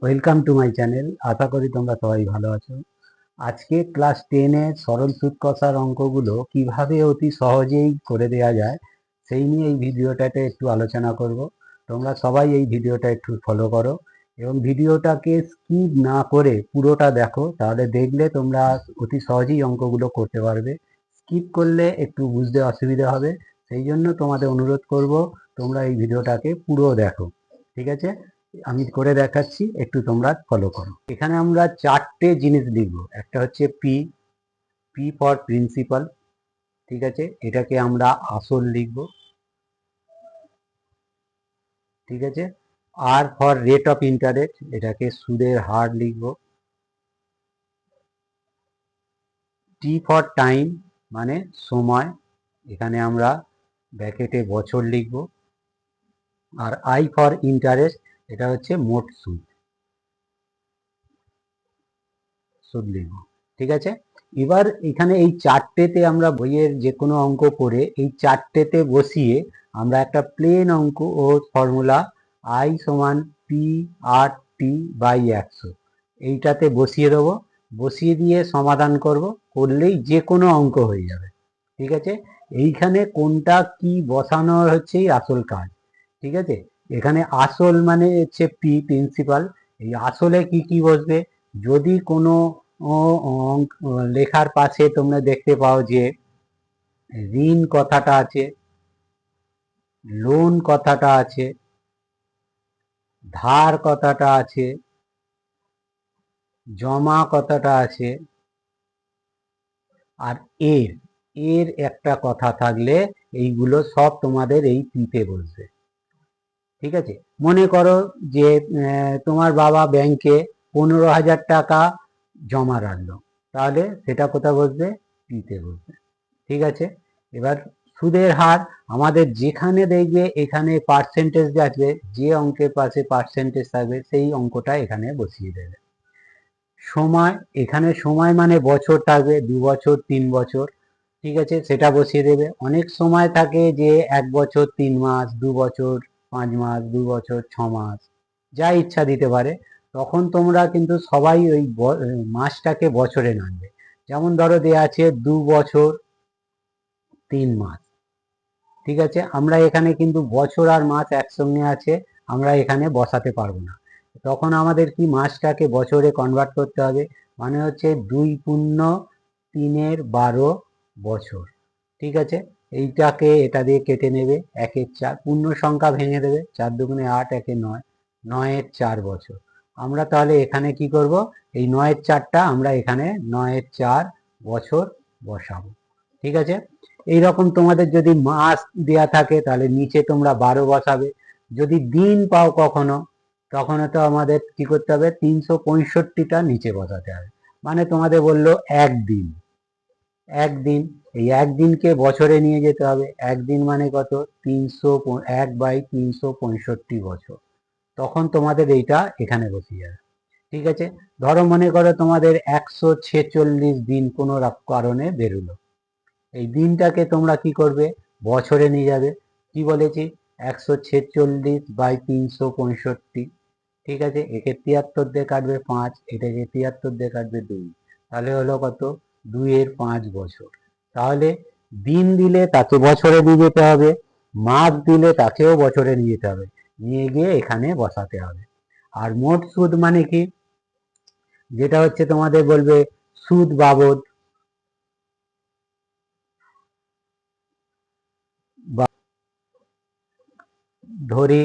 Welcome to my channel. আশা করি তোমরা সবাই ভালো আছো। আজকে ক্লাস 10 সরল সুদ কষার অঙ্কগুলো কিভাবে অতি সহজেই করে দেওয়া যায় সেই নিয়ে এই ভিডিওটাতে একটু আলোচনা করব। তোমরা সবাই এই ভিডিওটা একটু ফলো করো এবং ভিডিওটাকে স্কিপ না করে পুরোটা দেখো, তাহলে দেখলে তোমরা অতি সহজেই অঙ্কগুলো করতে পারবে। স্কিপ করলে একটু বুঝতে অসুবিধা হবে, সেই জন্য তোমাদের অনুরোধ করব তোমরা এই ভিডিওটাকে পুরো দেখো। ঠিক আছে, আমি করে দেখাচ্ছি, একটু তোমরা ফলো করো। এখানে আমরা চারটে জিনিস লিখব। একটা হচ্ছে পি, পি ফর প্রিন্সিপাল। ঠিক আছে, এটাকে আমরা আসল লিখব। ঠিক আছে, আর ফর রেট অফ ইন্টারেস্ট, এটাকে সুদের হার লিখব। টি ফর টাইম মানে সময়, এখানে আমরা ব্র্যাকেটে বছর লিখব। আর আই ফর ইন্টারেস্ট, এটা হচ্ছে মোট সুদ লিখব। ঠিক আছে, এবার এখানে এই চারটেতে আমরা বইয়ের যে কোনো অঙ্ক করে এই চারটেতে বসিয়ে আমরা একটা প্লেন অঙ্ক ও ফর্মুলা আই সমান পি আর টি বাই 100 এইটাতে বসিয়ে দেবো। বসিয়ে দিয়ে সমাধান করব, করলেই যে কোনো অঙ্ক হয়ে যাবে। ঠিক আছে, এইখানে কোনটা কি বসানোর হচ্ছেই আসল কাজ। ঠিক আছে, এখানে আসল মানে হচ্ছে পি, প্রিন্সিপাল। এই আসলে কি কি বসবে? যদি কোনো লেখার পাশে তোমরা দেখতে পাও যে ঋণ কথাটা আছে, লোন কথাটা আছে, ধার কথাটা আছে, জমা কথাটা আছে, আর এর এর একটা কথা থাকলে এইগুলো সব তোমাদের এই পিতে বসবে। ঠিক আছে, মনে করো যে তোমার বাবা ব্যাংকে 15,000 টাকা জমা রাখলো, তাহলে সেটা কোথায় বসবে? পিতে বসবে। ঠিক আছে, এবার সুদের হার আমাদের যেখানে দেখবে এখানে পার্সেন্টেজ আসবে, যে অঙ্কের পাশে পার্সেন্টেজ থাকবে সেই অঙ্কটা এখানে বসিয়ে দেবে। সময়, এখানে সময় মানে বছর থাকবে, 2 বছর 3 বছর। ঠিক আছে, সেটা বসিয়ে দেবে। অনেক সময় থাকে যে 1 বছর 3 মাস, 2 বছর 5 মাস, 2 বছর 6 মাস, যা ইচ্ছা দিতে পারে। তখন তোমরা কিন্তু সবাই ওই মাসটাকে বছরে নামবে। যেমন ধরো দেয়া আছে 2 বছর 3 মাস। ঠিক আছে, আমরা এখানে কিন্তু বছর আর মাস একসঙ্গে আছে, আমরা এখানে বসাতে পারবো না। তখন আমাদের কি মাসটাকে বছরে কনভার্ট করতে হবে, মানে হচ্ছে 2 পূর্ণ 3 12 বছর। ঠিক আছে, এইটাকে এটা দিয়ে কেটে নেবে, 1 4 পূর্ণ সংখ্যা ভেঙে দেবে, 4 দুগুণে 8, 1 9, 9 4 বছর। আমরা তাহলে এখানে কি করব? এই 9 4টা আমরা এখানে 9 4 বছর বসাবো। ঠিক আছে, এইরকম তোমাদের যদি মাস দেয়া থাকে তাহলে নিচে তোমরা 12 বসাবে। যদি দিন পাও কখনো, তখন তো আমাদের কি করতে হবে? 365টা নিচে বসাতে হবে। মানে তোমাদের বললো একদিন, একদিন, এই একদিনকে বছরে নিয়ে যেতে হবে। একদিন মানে কত? 1/365 বছর। তখন তোমাদের এইটা এখানে বসিয়ে যাবে। ঠিক আছে, ধরো মনে করো তোমাদের 146 দিন কোনো কারণে বেরোলো। এই দিনটাকে তোমরা কি করবে? বছরে নিয়ে যাবে। কি বলেছি? 146/365। ঠিক আছে, একে 73 দিয়ে কাটবে 5, এটাকে 73 দিয়ে কাটবে 2, তাহলে হলো কত? 2 এর 5 বছর। তাহলে দিন দিলে তাকে বছরে নিয়ে যেতে হবে, মাস দিলে তাকেও বছরে নিয়ে যেতে হবে, নিয়ে গিয়ে এখানে বসাতে হবে। আর মোট সুদ মানে কি? যেটা হচ্ছে তোমাদের বলবে সুদ বাবদ, ধরি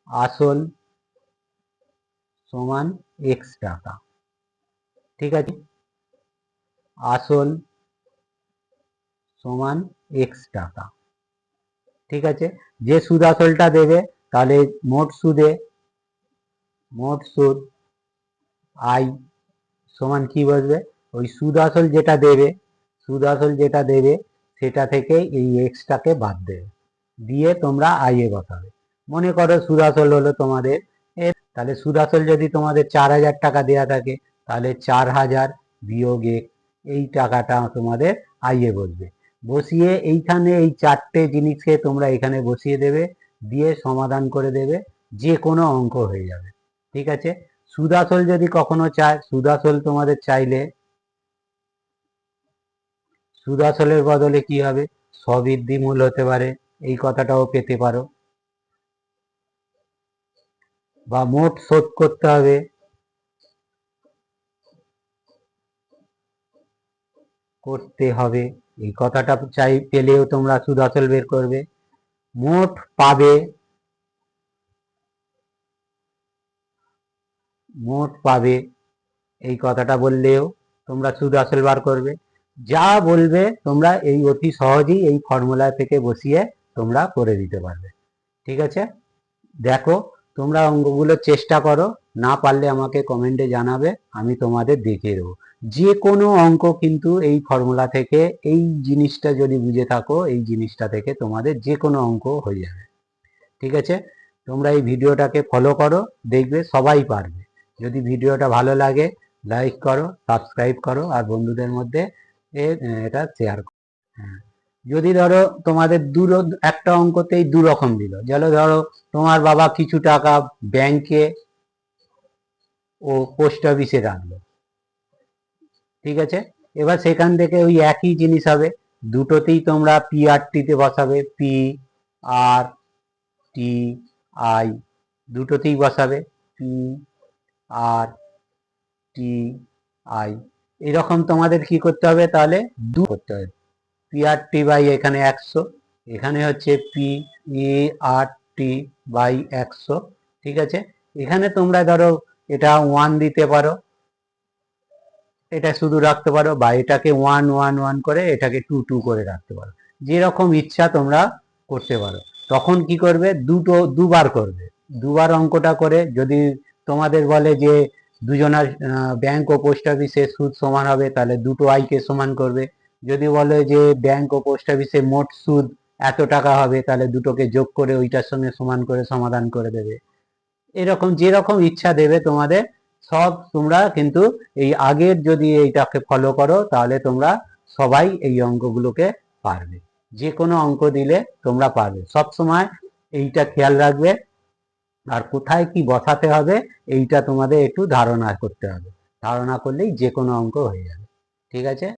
আসল সমান x টাকা। ঠিক আছে, আসল সমান x টাকা। ঠিক আছে, যে সুদ আসলটা দেবে, তাহলে মোট সুদ আই সমান কি বসবে? ওই সুদ আসল যেটা দেবে, সুদ আসল যেটা দেবে সেটা থেকে এই এক্সটাকে বাদ দেবে, দিয়ে তোমরা আই এ বসাবে। মনে করো সুদ আসল হলো তোমাদের তাহলে সুদ আসল যদি তোমাদের 4,000 টাকা দেয়া থাকে, তাহলে 4,000 বিয়োগ এক, এই টাকাটা তোমাদের আই এ বসবে। বসিয়ে এইখানে এই চারটে জিনিসকে তোমরা এখানে বসিয়ে দেবে, দিয়ে সমাধান করে দেবে, যে কোনো অঙ্ক হয়ে যাবে। ঠিক আছে। সুদ আসল যদি কখনো চায়, সুদ আসল তোমাদের চাইলে সুদ আসলের বদলে কি হবে, স্ববৃদ্ধি মূল হতে পারে, এই কথাটাও পেতে পারো। বা মোট শোধ করতে হবে, এই কথাটা চাই পেলেও তোমরা সুদ আসল বের করবে। মোট পাবে, এই কথাটা বললেও তোমরা সুদ আসল বার করবে। যা বলবে তোমরা এই অতি সহজেই এই ফর্মুলা থেকে বসিয়ে তোমরা করে দিতে পারবে। ঠিক আছে, দেখো তোমরা অঙ্কগুলো চেষ্টা করো, না পারলে আমাকে কমেন্টে জানাবে, আমি তোমাদের দেখিয়ে দেবো। যে কোনো অঙ্ক কিন্তু এই ফর্মুলা থেকে, এই জিনিসটা যদি বুঝে থাকো, এই জিনিসটা থেকে তোমাদের যে কোনো অঙ্ক হয়ে যাবে। ঠিক আছে, তোমরা এই ভিডিওটাকে ফলো করো, দেখবে সবাই পারবে। যদি ভিডিওটা ভালো লাগে লাইক করো, সাবস্ক্রাইব করো, আর বন্ধুদের মধ্যে এটা শেয়ার করো। হ্যাঁ, যদি ধরো তোমাদের একটা অঙ্কতেই দু রকম দিল, যেন ধরো তোমার বাবা কিছু টাকা ব্যাংকে ও পোস্ট অফিসে রাখলো, ঠিক আছে, এবার সেখান থেকে ওই একই জিনিস হবে, দুটোতেই তোমরা PRT-তে বসাবে, PRTI, দুটোতেই বসাবে PRTI। এরকম তোমাদের কি করতে হবে, তাহলে করতে হবে। PRT বাই এখানে 100, এখানে হচ্ছে PRT বাই 100। ঠিক আছে, এখানে তোমরা ধরো এটা 1 দিতে পারো, এটা শুধু রাখতে পারো, বা এটাকে 1 1 1 করে এটাকে 2 2 করে রাখতে পারো, যেরকম ইচ্ছা তোমরা করতে পারো। তখন কি করবে, দুবার করবে, দুবার অঙ্কটা করে, যদি তোমাদের বলে যে দুজনার ব্যাংক ও পোস্ট অফিসে সুদ সমান হবে, তাহলে দুটো আয়কে সমান করবে। যদি বলে যে ব্যাংক ও পোস্ট অফিসে মোট সুদ এত টাকা হবে, তাহলে দুটোকে যোগ করে ওইটার সঙ্গে সমান করে সমাধান করে দেবে। এরকম যেরকম ইচ্ছা দেবে তোমাদের, সব তোমরা কিন্তু এই আগের যদি এইটাকে ফলো করো, তাহলে তোমরা সবাই এই অঙ্কগুলোকে পারবে। যে কোনো অঙ্ক দিলে তোমরা পারবে, সব সময় এইটা খেয়াল রাখবে। আর কোথায় কি বসাতে হবে এইটা তোমাদের একটু ধারণা করতে হবে, ধারণা করলেই যে কোনো অঙ্ক হয়ে যাবে। ঠিক আছে।